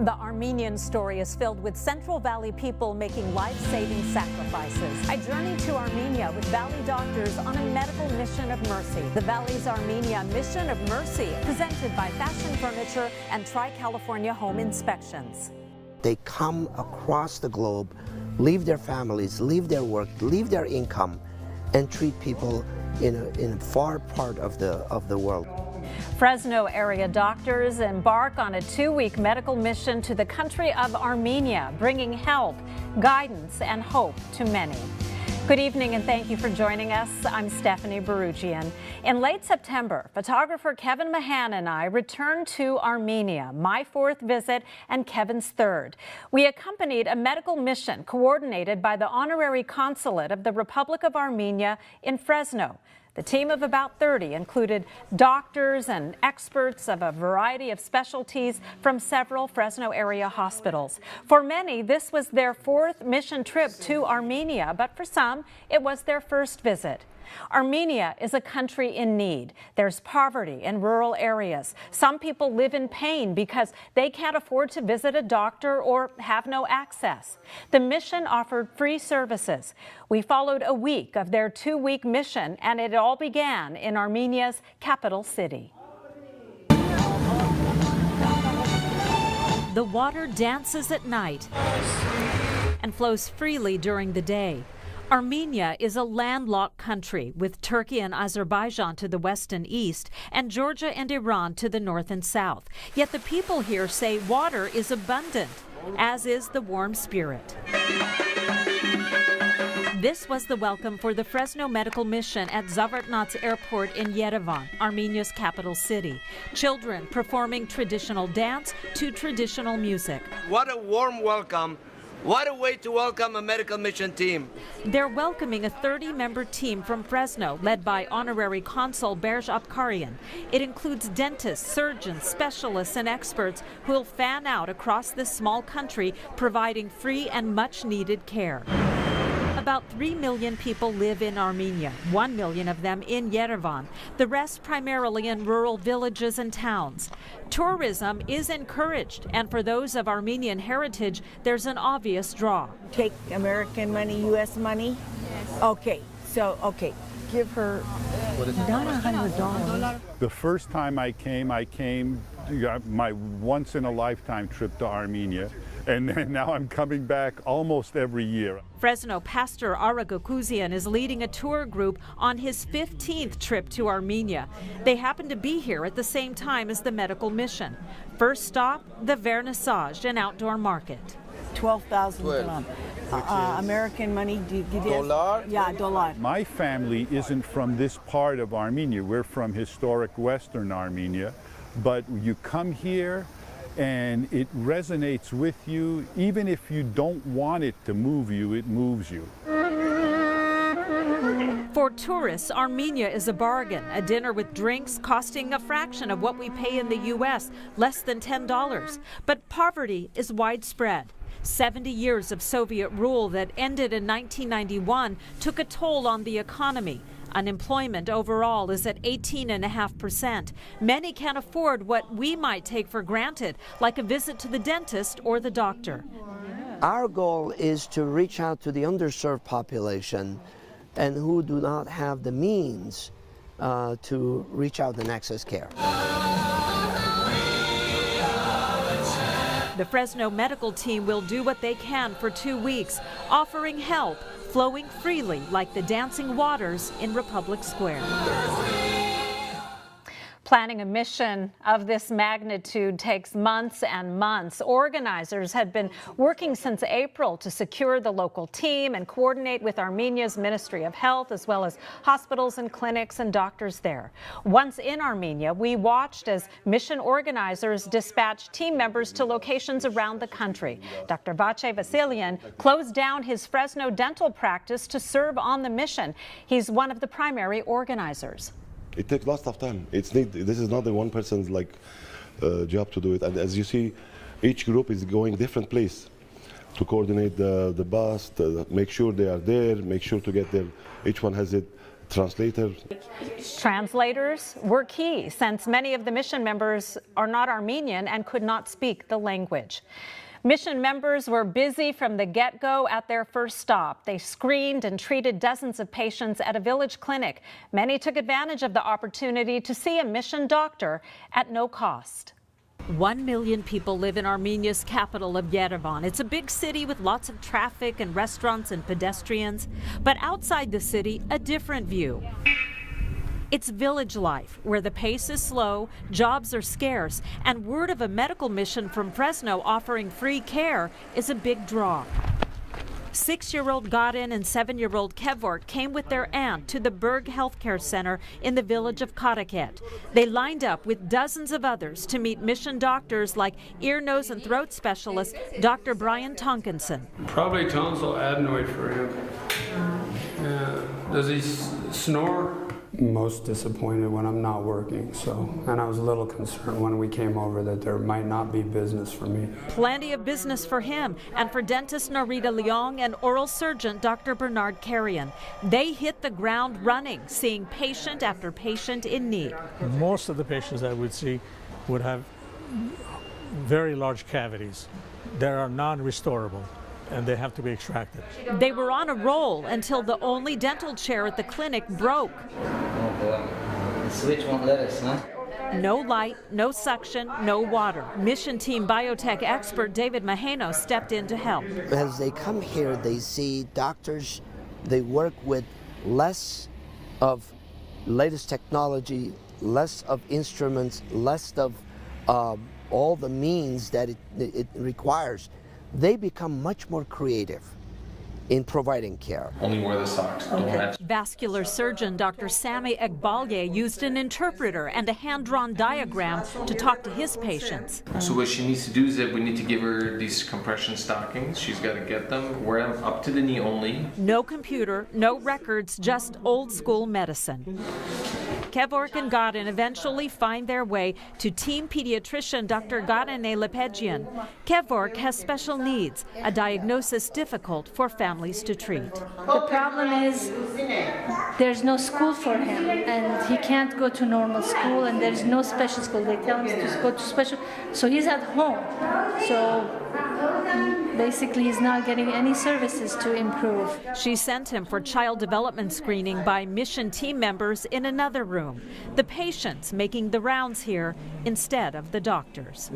The Armenian story is filled with Central Valley people making life-saving sacrifices. I journeyed to Armenia with Valley doctors on a medical mission of mercy. The Valley's Armenia Mission of Mercy, presented by Fashion Furniture and Tri-California Home Inspections. They come across the globe, leave their families, leave their work, leave their income, and treat people in a far part of the world. Fresno area doctors embark on a 2-week medical mission to the country of Armenia, bringing help, guidance, and hope to many. Good evening and thank you for joining us. I'm Stefani Booroojian. In late September, photographer Kevin Mahan and I returned to Armenia, my 4th visit and Kevin's 3rd. We accompanied a medical mission coordinated by the Honorary Consulate of the Republic of Armenia in Fresno. The team of about 30 included doctors and experts of a variety of specialties from several Fresno area hospitals. For many, this was their 4th mission trip to Armenia, but for some, it was their first visit. Armenia is a country in need. There's poverty in rural areas. Some people live in pain because they can't afford to visit a doctor or have no access. The mission offered free services. We followed a week of their 2-week mission, and it all began in Armenia's capital city. The water dances at night and flows freely during the day. Armenia is a landlocked country with Turkey and Azerbaijan to the west and east and Georgia and Iran to the north and south. Yet the people here say water is abundant, as is the warm spirit. This was the welcome for the Fresno Medical Mission at Zavartnats Airport in Yerevan, Armenia's capital city. Children performing traditional dance to traditional music. What a warm welcome. What a way to welcome a medical mission team. They're welcoming a 30-member team from Fresno, led by Honorary Consul Berj Abkarian. It includes dentists, surgeons, specialists, and experts who will fan out across this small country, providing free and much-needed care. About 3 million people live in Armenia, 1 million of them in Yerevan, the rest primarily in rural villages and towns. Tourism is encouraged, and for those of Armenian heritage, there's an obvious draw. Take American money, U.S. money? Yes. Okay, okay. Give her not $100. The first time I came my once-in-a-lifetime trip to Armenia. And now I'm coming back almost every year. Fresno pastor Booroojian is leading a tour group on his 15th trip to Armenia. They happen to be here at the same time as the medical mission. First stop, the Vernissage, an outdoor market. 12,000 American money. Dollar? Yeah, dollar. My family isn't from this part of Armenia. We're from historic Western Armenia. But you come here, and it resonates with you. Even if you don't want it to move you, it moves you. For tourists, Armenia is a bargain. A dinner with drinks costing a fraction of what we pay in the U.S., less than $10. But poverty is widespread. 70 years of Soviet rule that ended in 1991 took a toll on the economy. Unemployment overall is at 18.5%. Many can't afford what we might take for granted, like a visit to the dentist or the doctor. Our goal is to reach out to the underserved population and who do not have the means to reach out and access care. The Fresno medical team will do what they can for 2 weeks, offering help, flowing freely like the dancing waters in Republic Square. Planning a mission of this magnitude takes months and months. Organizers had been working since April to secure the local team and coordinate with Armenia's Ministry of Health, as well as hospitals and clinics and doctors there. Once in Armenia, we watched as mission organizers dispatched team members to locations around the country. Dr. Vache Vasilian closed down his Fresno dental practice to serve on the mission. He's one of the primary organizers. It takes lots of time. This is not the one person's job to do it. And as you see, each group is going different place to coordinate the bus, to make sure they are there, make sure to get there. Each one has it translator. Translators were key since many of the mission members are not Armenian and could not speak the language. Mission members were busy from the get-go at their first stop. They screened and treated dozens of patients at a village clinic. Many took advantage of the opportunity to see a mission doctor at no cost. 1 million people live in Armenia's capital of Yerevan. It's a big city with lots of traffic and restaurants and pedestrians. But outside the city, a different view. It's village life, where the pace is slow, jobs are scarce, and word of a medical mission from Fresno offering free care is a big draw. 6-year-old Garin and 7-year-old Kevin came with their aunt to the Berg Healthcare Center in the village of Karaket. They lined up with dozens of others to meet mission doctors like ear, nose, and throat specialist Dr. Brian Tonkinson. Probably tonsil adenoid for him. Yeah. Does he snore? Most disappointed when I'm not working, and I was a little concerned when we came over that there might not be business for me. Plenty of business for him and for dentist Narita Leong and oral surgeon Dr. Bernard Carrion. They hit the ground running, seeing patient after patient in need. Most of the patients I would see would have very large cavities that are non-restorable, and they have to be extracted. They were on a roll until the only dental chair at the clinic broke. Oh boy, the switch won't let us, huh? No light, no suction, no water. Mission Team biotech expert David Mahan stepped in to help. As they come here, they see doctors, they work with less of latest technology, less of instruments, less of all the means that it requires. They become much more creative in providing care. Only wear the socks. Don't have. Vascular surgeon Dr. Sami Ekbalye used an interpreter and a hand-drawn diagram to talk to his patients. So what she needs to do is that we need to give her these compression stockings. She's got to get them, wear them up to the knee only. No computer, no records, just old-school medicine. Kevork and Garin eventually find their way to team pediatrician Dr. Garane Lepedjian. Kevork has special needs, a diagnosis difficult for families to treat. The problem is there's no school for him, and he can't go to normal school, and there's no special school. They tell him to go to special, so he's at home. So basically, he's not getting any services to improve. She sent him for child development screening by mission team members in another room. The patients making the rounds here instead of the doctors.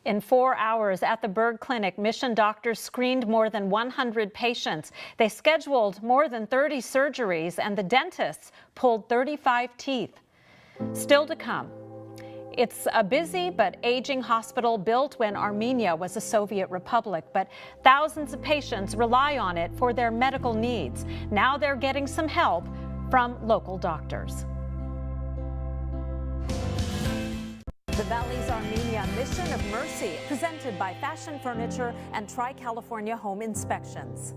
In 4 hours at the Berg Clinic, mission doctors screened more than 100 patients. They scheduled more than 30 surgeries, and the dentists pulled 35 teeth. Still to come. It's a busy but aging hospital built when Armenia was a Soviet republic, but thousands of patients rely on it for their medical needs. Now they're getting some help from local doctors. The Valley's Armenia Mission of Mercy, presented by Fashion Furniture and Tri-California Home Inspections.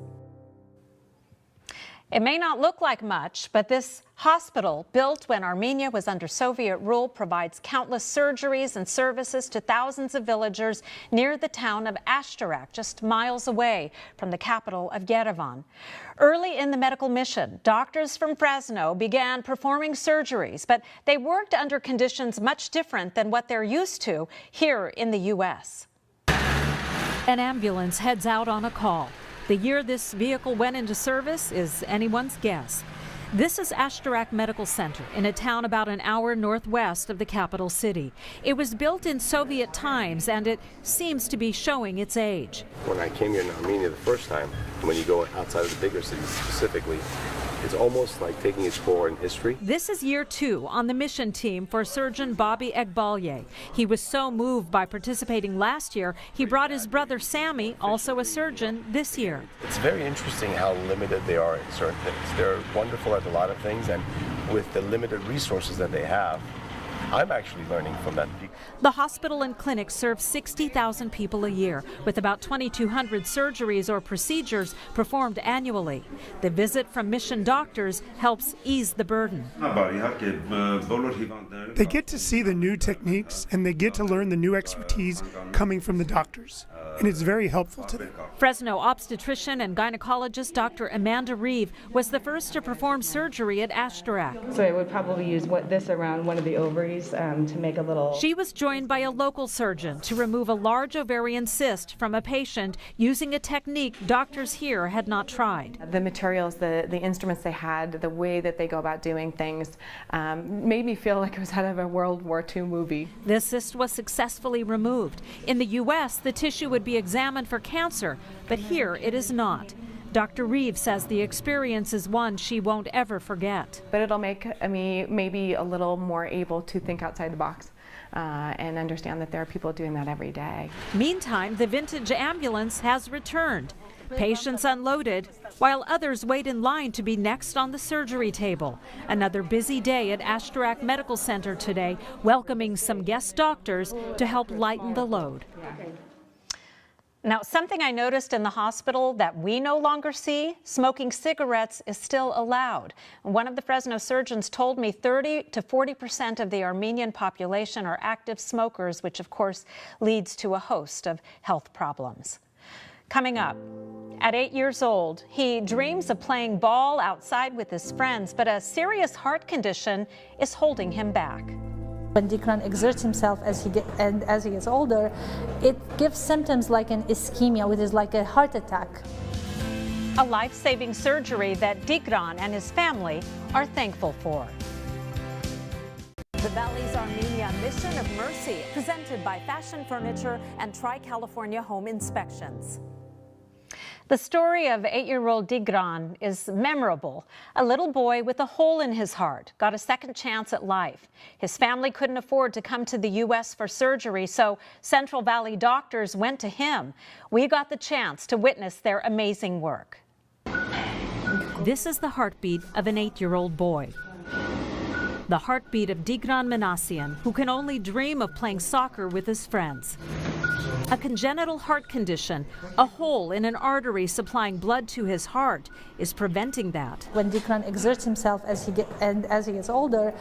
It may not look like much, but this hospital, built when Armenia was under Soviet rule, provides countless surgeries and services to thousands of villagers near the town of Ashtarak, just miles away from the capital of Yerevan. Early in the medical mission, doctors from Fresno began performing surgeries, but they worked under conditions much different than what they're used to here in the U.S. An ambulance heads out on a call. The year this vehicle went into service is anyone's guess. This is Ashtarak Medical Center in a town about an hour northwest of the capital city. It was built in Soviet times, and it seems to be showing its age. When I came here in Armenia the first time, when you go outside of the bigger cities specifically, it's almost like taking a tour in history. This is year 2 on the mission team for surgeon Bobby Ekbalye. He was so moved by participating last year, he brought his brother Sammy, also a surgeon, this year. It's very interesting how limited they are in certain things. They're wonderful at a lot of things, and with the limited resources that they have, I'm actually learning from that. The hospital and clinic serve 60,000 people a year, with about 2,200 surgeries or procedures performed annually. The visit from mission doctors helps ease the burden. They get to see the new techniques, and they get to learn the new expertise coming from the doctors. and it's very helpful to them. Fresno obstetrician and gynecologist Dr. Amanda Reeve was the first to perform surgery at Ashtarak. So I would probably use this around one of the ovaries to make a little... She was joined by a local surgeon to remove a large ovarian cyst from a patient using a technique doctors here had not tried. The materials, the instruments they had, the way that they go about doing things made me feel like I was out of a World War II movie. The cyst was successfully removed. In the U.S., the tissue would be examined for cancer, but here it is not. Dr. Reeve says the experience is one she won't ever forget. But it'll make me maybe a little more able to think outside the box and understand that there are people doing that every day. Meantime, the vintage ambulance has returned. Patients unloaded, while others wait in line to be next on the surgery table. Another busy day at Ashtarak Medical Center today, welcoming some guest doctors to help lighten the load. Now, something I noticed in the hospital that we no longer see, smoking cigarettes is still allowed. One of the Fresno surgeons told me 30 to 40% of the Armenian population are active smokers, which of course leads to a host of health problems. Coming up, at 8 years old, he dreams of playing ball outside with his friends, but a serious heart condition is holding him back. When Dikran exerts himself as he gets older, it gives symptoms like an ischemia, which is like a heart attack. A life-saving surgery that Dikran and his family are thankful for. The Valley's Armenia Mission of Mercy, presented by Fashion Furniture and Tri-California Home Inspections. The story of 8-year-old Dikran is memorable. A little boy with a hole in his heart got a second chance at life. His family couldn't afford to come to the U.S. for surgery, so Central Valley doctors went to him. We got the chance to witness their amazing work. This is the heartbeat of an 8-year-old boy. The heartbeat of Dikran Manassian, who can only dream of playing soccer with his friends. A congenital heart condition, a hole in an artery supplying blood to his heart, is preventing that. When Dikran exerts himself as he gets older,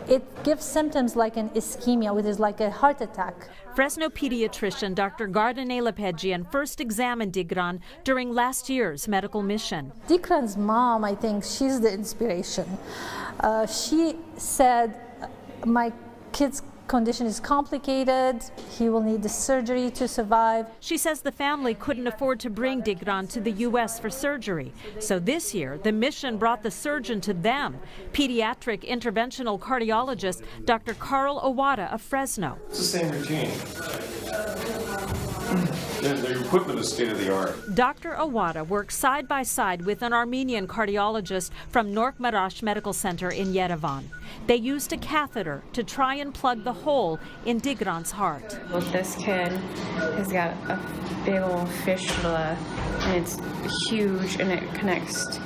it gives symptoms like an ischemia, which is like a heart attack. Fresno pediatrician Dr. Gardane Lepedjian first examined Dikran during last year's medical mission. Dikran's mom, I think, she's the inspiration. She said, my kid's condition is complicated. He will need the surgery to survive. She says the family couldn't afford to bring Dikran to the U.S. for surgery. So this year, the mission brought the surgeon to them, pediatric interventional cardiologist Dr. Carl Owada of Fresno. It's the same routine. The equipment is state-of-the-art. Dr. Owada works side by side with an Armenian cardiologist from Nork Marash Medical Center in Yerevan. They used a catheter to try and plug the hole in Dikran's heart. Well, this kid has got a big old fistula, and it's huge, and it connects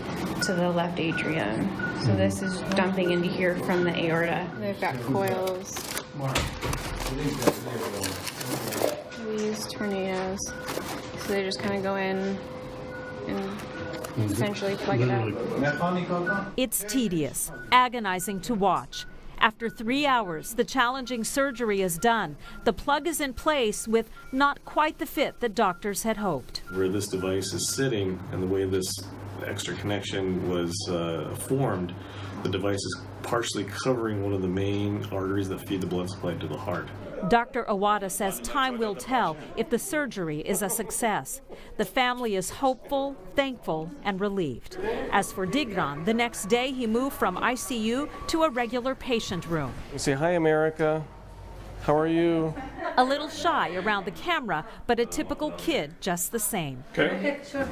to the left atrium. So this is dumping into here from the aorta. They've got coils. We use tornadoes, so they just kind of go in and essentially plug it up. It's tedious, agonizing to watch. After 3 hours, the challenging surgery is done. The plug is in place with not quite the fit that doctors had hoped. Where this device is sitting and the way this extra connection was formed, the device is partially covering one of the main arteries that feed the blood supply to the heart. Dr. Owada says time will tell if the surgery is a success. The family is hopeful, thankful, and relieved. As for Dikran, the next day he moved from ICU to a regular patient room. Say hi, America. How are you? A little shy around the camera, but a typical kid just the same. Okay. Sure.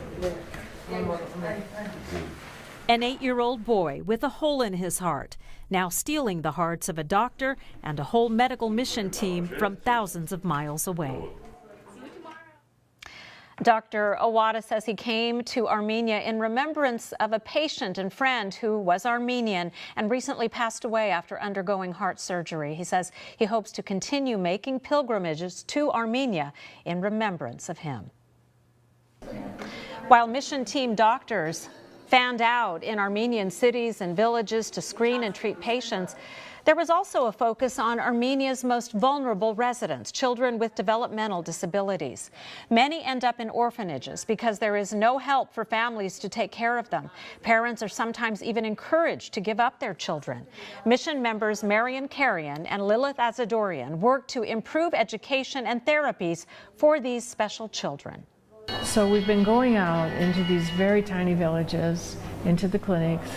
An 8-year-old boy with a hole in his heart, now stealing the hearts of a doctor and a whole medical mission team from thousands of miles away. Dr. Owada says he came to Armenia in remembrance of a patient and friend who was Armenian and recently passed away after undergoing heart surgery. He says he hopes to continue making pilgrimages to Armenia in remembrance of him. While mission team doctors fanned out in Armenian cities and villages to screen and treat patients, There was also a focus on Armenia's most vulnerable residents, children with developmental disabilities. Many end up in orphanages because there is no help for families to take care of them. Parents are sometimes even encouraged to give up their children. Mission members Marian Carrion and Lilith Azadorian work to improve education and therapies for these special children. So we've been going out into these very tiny villages, into the clinics,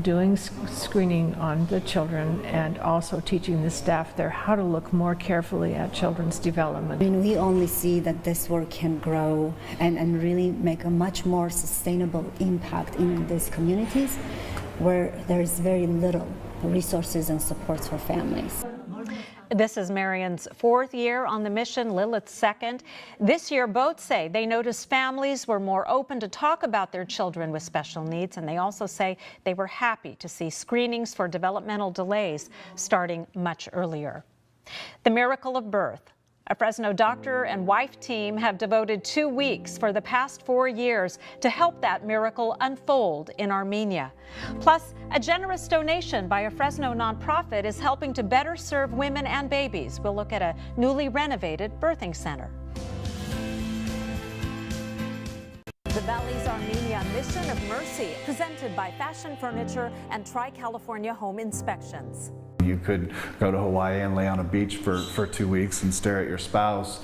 doing screening on the children and also teaching the staff there how to look more carefully at children's development. I mean, we only see that this work can grow and really make a much more sustainable impact in these communities where there is very little resources and supports for families. This is Marian's 4th year on the mission, Lilith's 2nd. This year, both say they noticed families were more open to talk about their children with special needs, and they also say they were happy to see screenings for developmental delays starting much earlier. The miracle of birth. A Fresno doctor and wife team have devoted 2 weeks for the past 4 years to help that miracle unfold in Armenia. Plus, a generous donation by a Fresno nonprofit is helping to better serve women and babies. We'll look at a newly renovated birthing center. The Valley's Armenia Mission of Mercy, presented by Fashion Furniture and Tri-California Home Inspections. You could go to Hawaii and lay on a beach for 2 weeks and stare at your spouse,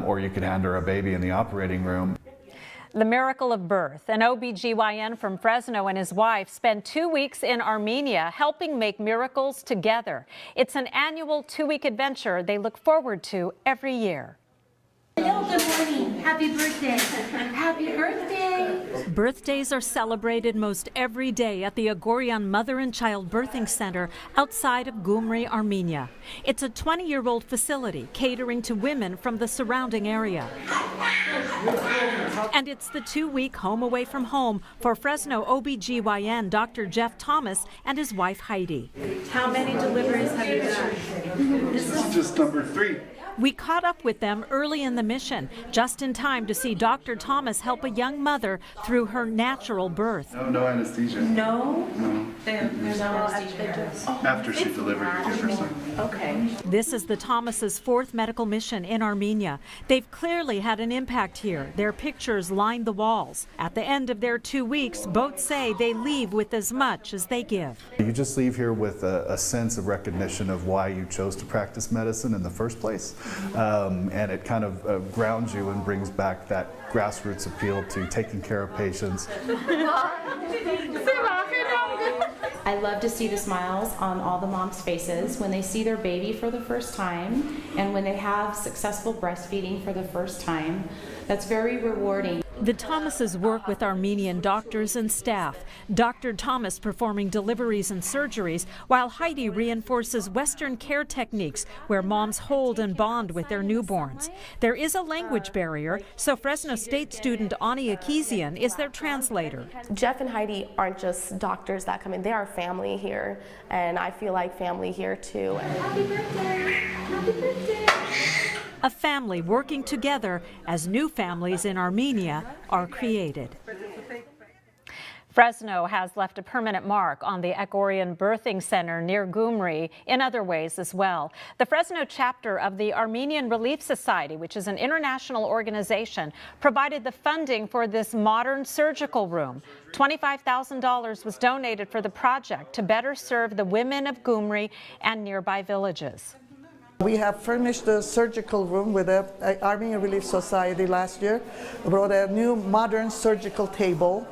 or you could hand her a baby in the operating room. The miracle of birth. An OBGYN from Fresno and his wife spent 2 weeks in Armenia helping make miracles together. It's an annual 2-week adventure they look forward to every year. Hello, good morning. Happy birthday. Happy birthday. Birthdays are celebrated most every day at the Booroojian Mother and Child Birthing Center outside of Gyumri, Armenia. It's a 20-year-old facility catering to women from the surrounding area. And it's the 2-week home away from home for Fresno OBGYN Dr. Jeff Thomas and his wife Heidi. How many deliveries have you done? This is just number 3. We caught up with them early in the mission, just in time to see Dr. Thomas help a young mother through her natural birth. No anesthesia. No? No. There's no anesthesia. After she delivered, you give her some. Okay. This is the Thomases' 4th medical mission in Armenia. They've clearly had an impact here. Their pictures line the walls. At the end of their 2 weeks, both say they leave with as much as they give. You just leave here with a sense of recognition of why you chose to practice medicine in the first place. And it kind of grounds you and brings back that grassroots appeal to taking care of patients. I love to see the smiles on all the moms' faces when they see their baby for the first time and when they have successful breastfeeding for the first time. That's very rewarding. The Thomases work with Armenian doctors and staff. Dr. Thomas performing deliveries and surgeries, while Heidi reinforces Western care techniques where moms hold and bond with their newborns. There is a language barrier, so Fresno State student Ani Akizian is their translator. Jeff and Heidi aren't just doctors that come in, they are family here, and I feel like family here too. Happy birthday! Happy birthday! A family working together as new families in Armenia are created. Fresno has left a permanent mark on the Booroojian Birthing Center near Gyumri in other ways as well. The Fresno chapter of the Armenian Relief Society, which is an international organization, provided the funding for this modern surgical room. $25,000 was donated for the project to better serve the women of Gyumri and nearby villages. We have furnished the surgical room with the Armenian Relief Society last year. We brought a new modern surgical table.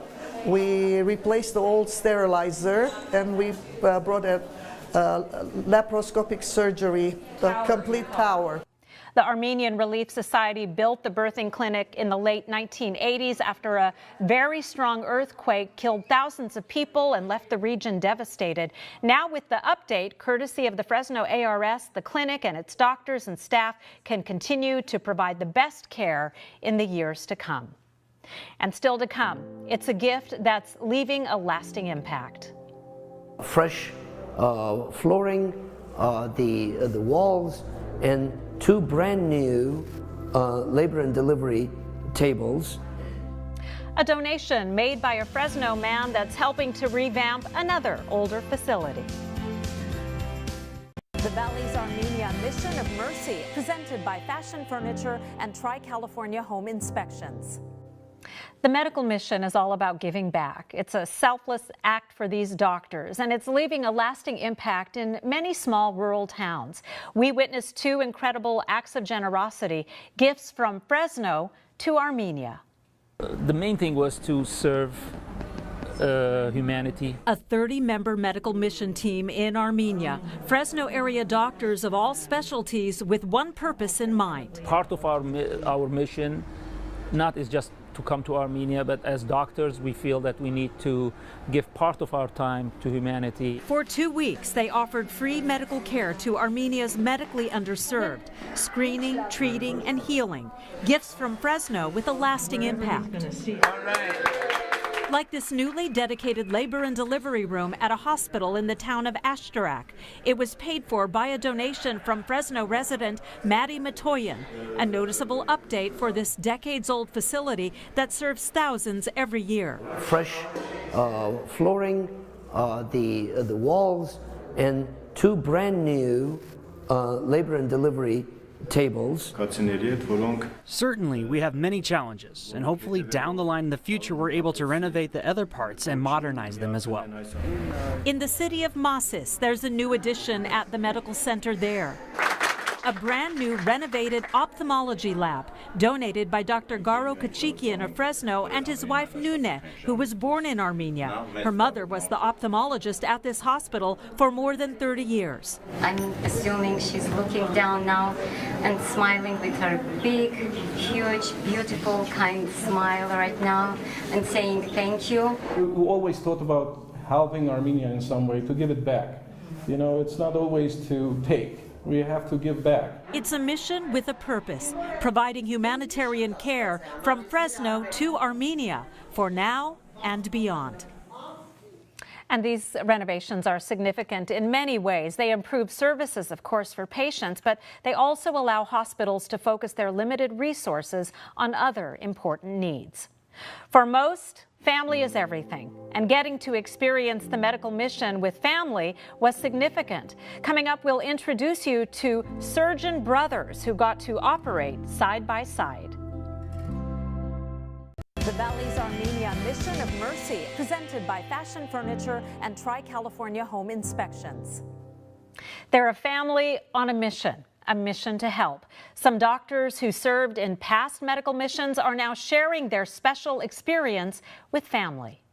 We replaced the old sterilizer, and we brought a laparoscopic surgery, the complete tower. The Armenian Relief Society built the birthing clinic in the late 1980s after a very strong earthquake killed thousands of people and left the region devastated. Now with the update, courtesy of the Fresno ARS, the clinic and its doctors and staff can continue to provide the best care in the years to come. And still to come, it's a gift that's leaving a lasting impact. Fresh flooring, the walls, and 2 brand new labor and delivery tables. A donation made by a Fresno man that's helping to revamp another older facility. The Valley's Armenia Mission of Mercy, presented by Fashion Furniture and Tri-California Home Inspections. The medical mission is all about giving back. It's a selfless act for these doctors, and it's leaving a lasting impact in many small rural towns. We witnessed two incredible acts of generosity, gifts from Fresno to Armenia. The main thing was to serve humanity. A 30-member medical mission team in Armenia. Fresno area doctors of all specialties with one purpose in mind. Part of our mission not is just to come to Armenia, but as doctors we feel that we need to give part of our time to humanity. For 2 weeks they offered free medical care to Armenia's medically underserved, screening, treating and healing. Gifts from Fresno with a lasting impact. Like this newly dedicated labor and delivery room at a hospital in the town of Ashtarak. It was paid for by a donation from Fresno resident Maddie Matoyan, a noticeable update for this decades-old facility that serves thousands every year. Fresh flooring, the walls, and two brand new labor and delivery tables. Certainly, we have many challenges, and hopefully down the line in the future we're able to renovate the other parts and modernize them as well. In the city of Masis, there's a new addition at the medical center there. A brand new renovated ophthalmology lab donated by Dr. Garo Kachikian of Fresno and his wife Nune, who was born in Armenia. Her mother was the ophthalmologist at this hospital for more than 30 years. I'm assuming she's looking down now and smiling with her big, huge, beautiful, kind smile right now and saying thank you. We always thought about helping Armenia in some way, to give it back. You know, it's not always to take. We have to give back. It's a mission with a purpose, providing humanitarian care from Fresno to Armenia for now and beyond. And these renovations are significant in many ways. They improve services, of course, for patients, but they also allow hospitals to focus their limited resources on other important needs. For most, family is everything, and getting to experience the medical mission with family was significant. Coming up, we'll introduce you to surgeon brothers who got to operate side by side. The Valley's Armenia Mission of Mercy, presented by Fashion Furniture and Tri-California Home Inspections. They're a family on a mission to help. Some doctors who served in past medical missions are now sharing their special experience with family.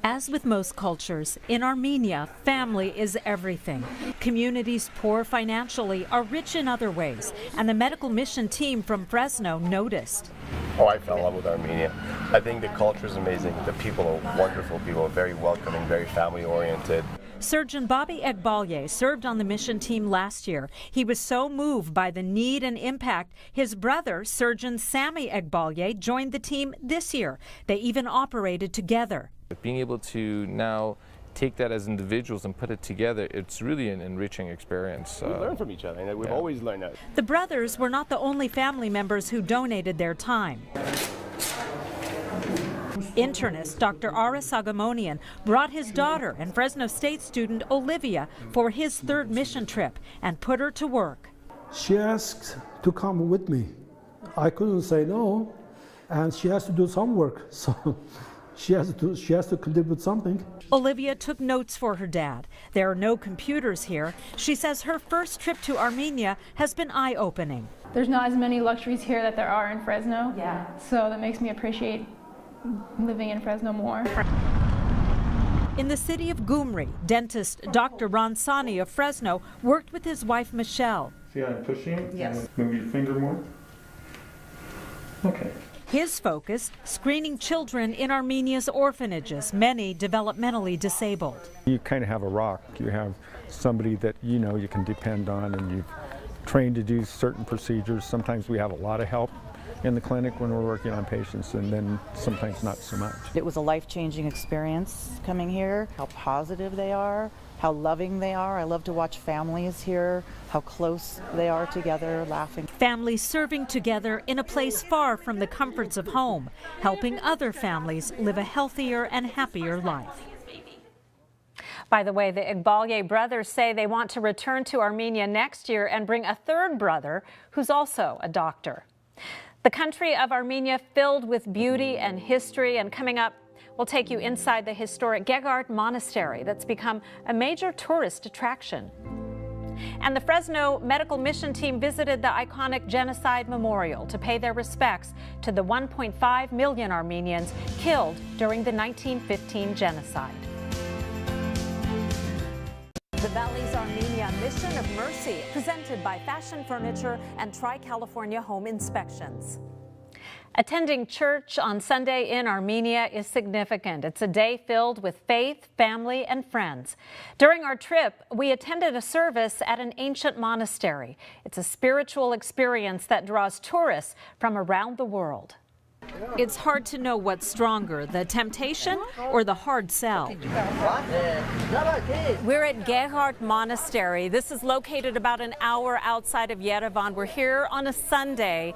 As with most cultures, in Armenia, family is everything. Communities poor financially are rich in other ways, and the medical mission team from Fresno noticed. Oh, I fell in love with Armenia. I think the culture is amazing. The people are wonderful people, very welcoming, very family-oriented. Surgeon Bobby Egbalye served on the mission team last year. He was so moved by the need and impact, his brother, Surgeon Sammy Egbalye, joined the team this year. They even operated together. Being able to now take that as individuals and put it together, it's really an enriching experience. We learn from each other, and we've always learned that. The brothers were not the only family members who donated their time. Internist Dr. Ara Sagamonian brought his daughter and Fresno State student Olivia for his third mission trip and put her to work. She asked to come with me. I couldn't say no, and she has to do some work, so she has to contribute something. Olivia took notes for her dad. There are no computers here. She says her first trip to Armenia has been eye-opening. There's not as many luxuries here that there are in Fresno. So that makes me appreciate living in Fresno more. In the city of Gyumri, dentist Dr. Ron Sani of Fresno worked with his wife Michelle. See how I'm pushing? Yes. Move your finger more. Okay. His focus, screening children in Armenia's orphanages, many developmentally disabled. You kind of have a rock. You have somebody that you know you can depend on, and you've trained to do certain procedures. Sometimes we have a lot of help in the clinic when we're working on patients, and then sometimes not so much. It was a life-changing experience coming here. How positive they are, how loving they are. I love to watch families here, how close they are together, laughing. Families serving together in a place far from the comforts of home, helping other families live a healthier and happier life. By the way, the Igbalye brothers say they want to return to Armenia next year and bring a third brother who's also a doctor. The country of Armenia filled with beauty and history, and coming up, we'll take you inside the historic Gegard Monastery that's become a major tourist attraction. And the Fresno Medical Mission team visited the iconic Genocide Memorial to pay their respects to the 1.5 million Armenians killed during the 1915 genocide. The Valley's Armenia Mission of Mercy, presented by Fashion Furniture and Tri-California Home Inspections. Attending church on Sunday in Armenia is significant. It's a day filled with faith, family, and friends. During our trip, we attended a service at an ancient monastery. It's a spiritual experience that draws tourists from around the world. It's hard to know what's stronger, the temptation or the hard sell. We're at Gegard Monastery. This is located about an hour outside of Yerevan. We're here on a Sunday.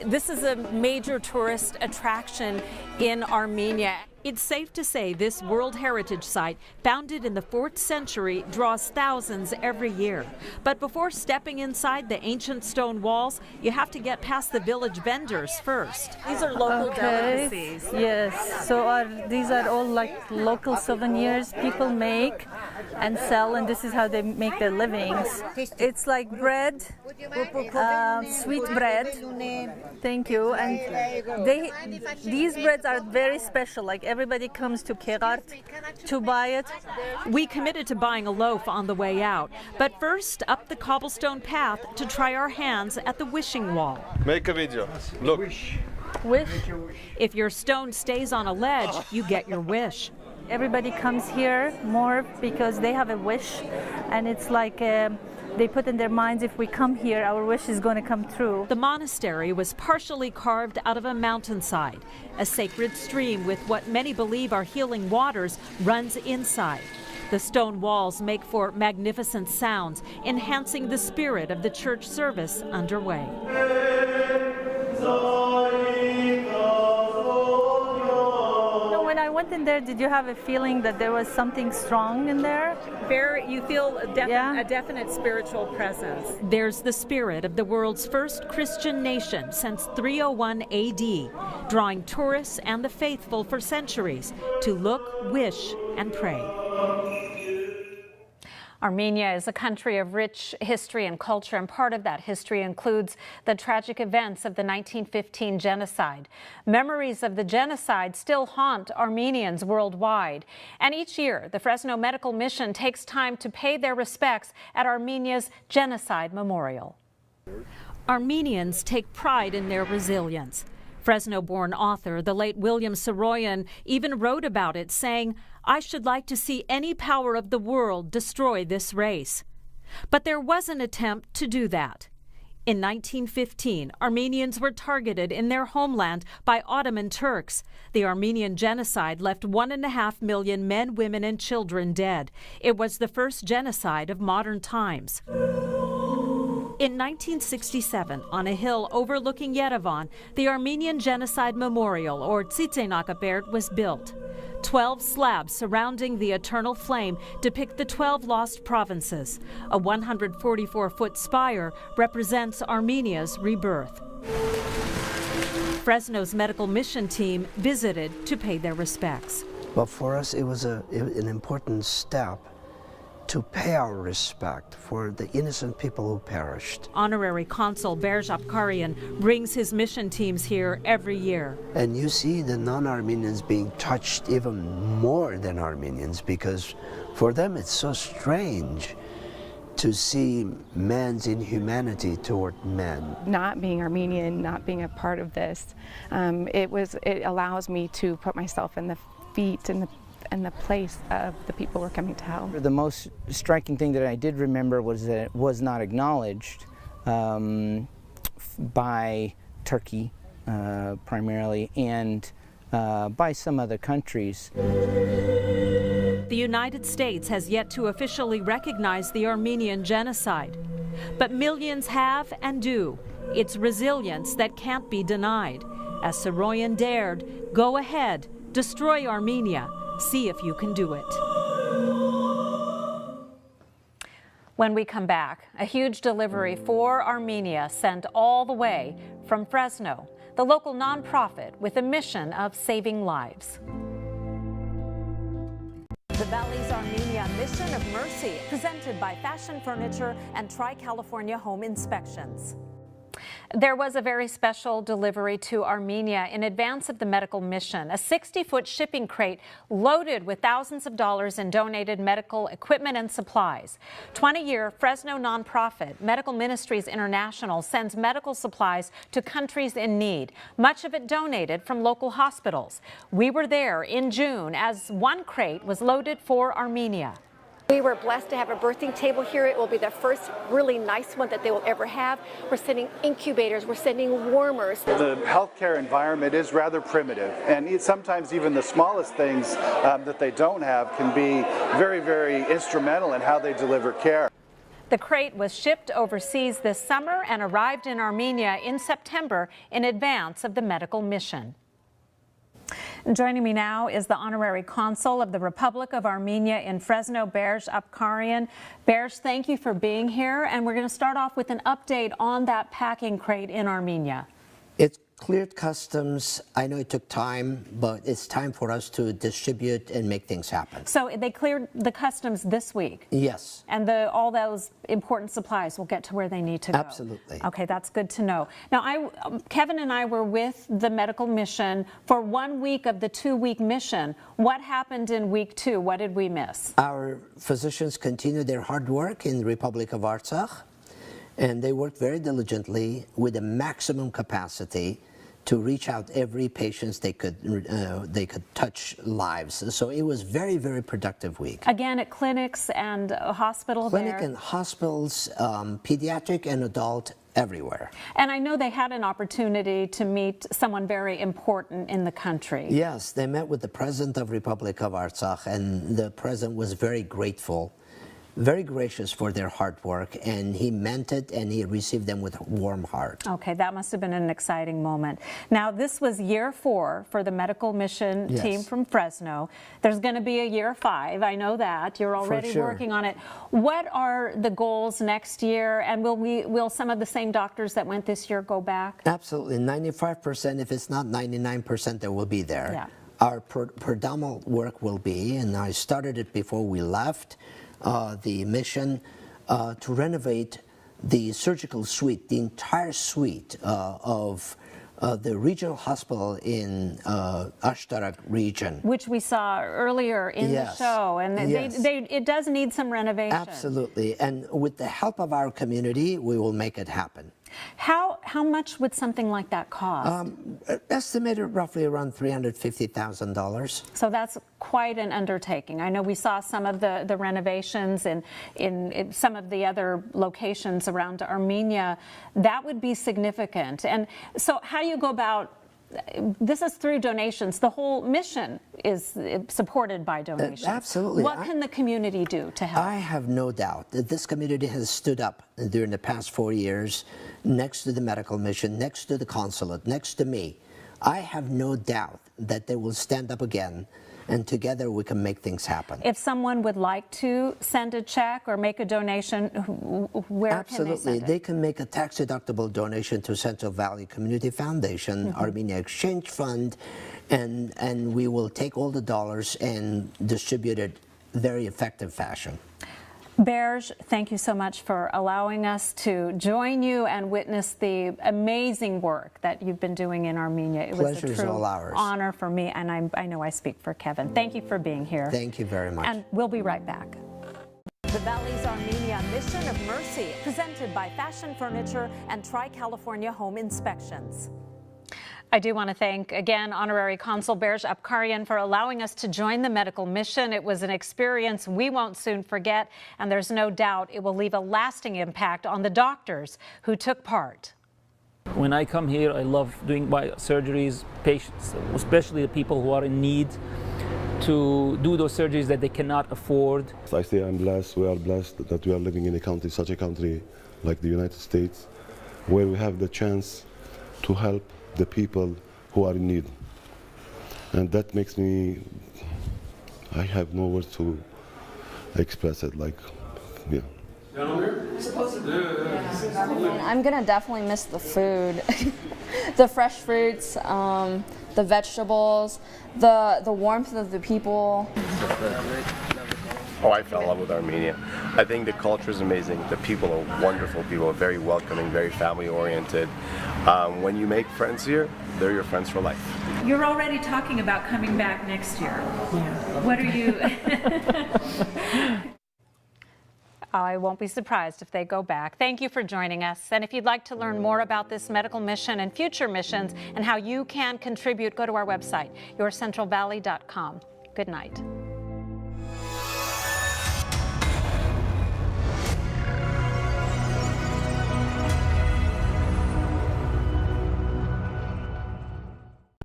This is a major tourist attraction in Armenia. It's safe to say this World Heritage Site, founded in the 4th century, draws thousands every year. But before stepping inside the ancient stone walls, you have to get past the village vendors first. These are local delicacies. Yes, so these are all like local souvenirs people make and sell, and this is how they make their livings. It's like bread, sweet bread. Thank you. And these breads are very special. Like everybody comes to Gegard to buy it. We committed to buying a loaf on the way out, but first up the cobblestone path to try our hands at the wishing wall. Make a video. Look. Wish. If your stone stays on a ledge, you get your wish. Everybody comes here more because they have a wish, and it's like they put in their minds, if we come here, our wish is going to come true. The monastery was partially carved out of a mountainside. A sacred stream with what many believe are healing waters runs inside. The stone walls make for magnificent sounds, enhancing the spirit of the church service underway. When I went in there, did you have a feeling that there was something strong in there? You feel a definite spiritual presence. There's the spirit of the world's first Christian nation since 301 AD, drawing tourists and the faithful for centuries to look, wish, and pray. Armenia is a country of rich history and culture, and part of that history includes the tragic events of the 1915 genocide. Memories of the genocide still haunt Armenians worldwide, and each year the Fresno Medical Mission takes time to pay their respects at Armenia's Genocide Memorial. Armenians take pride in their resilience. Fresno-born author, the late William Saroyan, even wrote about it, saying, "I should like to see any power of the world destroy this race." But there was an attempt to do that. In 1915, Armenians were targeted in their homeland by Ottoman Turks. The Armenian genocide left 1.5 million men, women, and children dead. It was the first genocide of modern times. In 1967, on a hill overlooking Yerevan, the Armenian Genocide Memorial, or Tsitsenakapert, was built. 12 slabs surrounding the eternal flame depict the 12 lost provinces. A 144-foot spire represents Armenia's rebirth. Fresno's medical mission team visited to pay their respects. But for us, it was an important step to pay our respect for the innocent people who perished. Honorary Consul Berj Apkarian brings his mission teams here every year. And you see the non-Armenians being touched even more than Armenians, because for them it's so strange to see man's inhumanity toward men. Not being Armenian, not being a part of this, it allows me to put myself in the feet and the place of the people who are coming to help. The most striking thing that I did remember was that it was not acknowledged by Turkey primarily, and by some other countries. The United States has yet to officially recognize the Armenian genocide, but millions have and do. It's resilience that can't be denied. As Saroyan dared, go ahead, destroy Armenia. See if you can do it. When we come back, a huge delivery for Armenia sent all the way from Fresno, the local nonprofit with a mission of saving lives. The Valley's Armenia Mission of Mercy, presented by Fashion Furniture and Tri-California Home Inspections. There was a very special delivery to Armenia in advance of the medical mission, a 60-foot shipping crate loaded with thousands of dollars in donated medical equipment and supplies. 20-year Fresno nonprofit Medical Ministries International sends medical supplies to countries in need, much of it donated from local hospitals. We were there in June as one crate was loaded for Armenia. We were blessed to have a birthing table here. It will be the first really nice one that they will ever have. We're sending incubators, we're sending warmers. The healthcare environment is rather primitive, and sometimes even the smallest things that they don't have can be very, very instrumental in how they deliver care. The crate was shipped overseas this summer and arrived in Armenia in September in advance of the medical mission. Joining me now is the Honorary Consul of the Republic of Armenia in Fresno, Berj Apkarian. Berj, thank you for being here, and we're going to start off with an update on that packing crate in Armenia. It's cleared customs. I know it took time, but it's time for us to distribute and make things happen. So they cleared the customs this week? Yes. And all those important supplies will get to where they need to go? Absolutely. Okay, that's good to know. Now, Kevin and I were with the medical mission for 1 week of the 2-week mission. What happened in week 2? What did we miss? Our physicians continued their hard work in the Republic of Artsakh, and they worked very diligently with a maximum capacity to reach out every patient they could touch lives. So it was very, very productive week. Again, at clinics and a hospital there? Clinic and hospitals, pediatric and adult, everywhere. And I know they had an opportunity to meet someone very important in the country. Yes, they met with the President of Republic of Artsakh, and the President was very grateful, very gracious for their hard work, and he meant it, and he received them with a warm heart. Okay, that must have been an exciting moment. Now, this was year 4 for the medical mission team from Fresno. There's going to be a year 5. I know that. You're already working on it. What are the goals next year, and will some of the same doctors that went this year go back? Absolutely. 95%, if it's not 99%, they will be there. Yeah. Our predominant work will be, and I started it before we left, the mission to renovate the surgical suite, the entire suite of the regional hospital in Ashtarak region. Which we saw earlier in the show, and it does need some renovation. Absolutely, and with the help of our community, we will make it happen. How much would something like that cost? Estimated roughly around $350,000. So that's quite an undertaking. I know we saw some of the renovations in some of the other locations around Armenia. That would be significant. And so how do you go about? This is through donations. The whole mission is supported by donations. Absolutely. What can the community do to help? I have no doubt that this community has stood up during the past 4 years next to the medical mission, next to the consulate, next to me. I have no doubt that they will stand up again, and together we can make things happen. If someone would like to send a check or make a donation, where can they send it? Absolutely. They can make a tax-deductible donation to Central Valley Community Foundation, Armenia Exchange Fund, and we will take all the dollars and distribute it in very effective fashion. Berj, thank you so much for allowing us to join you and witness the amazing work that you've been doing in Armenia. It was a true honor for me, and I know I speak for Kevin. Thank you for being here. Thank you very much. And we'll be right back. The Valley's Armenia Mission of Mercy, presented by Fashion Furniture and Tri-California Home Inspections. I do want to thank, again, Honorary Consul Berj Apkarian for allowing us to join the medical mission. It was an experience we won't soon forget, and there's no doubt it will leave a lasting impact on the doctors who took part. When I come here, I love doing my surgeries, patients, especially the people who are in need, to do those surgeries that they cannot afford. I say I'm blessed, we are blessed that we are living in a country, such a country like the United States, where we have the chance to help the people who are in need. And that makes me, I have no words to express it, like, yeah. I'm gonna definitely miss the food, the fresh fruits, the vegetables, the warmth of the people. Oh, I fell in love with Armenia. I think the culture is amazing. The people are wonderful people, very welcoming, very family-oriented. When you make friends here, they're your friends for life. You're already talking about coming back next year. Yeah. What are you? I won't be surprised if they go back. Thank you for joining us. And if you'd like to learn more about this medical mission and future missions and how you can contribute, go to our website, yourcentralvalley.com. Good night.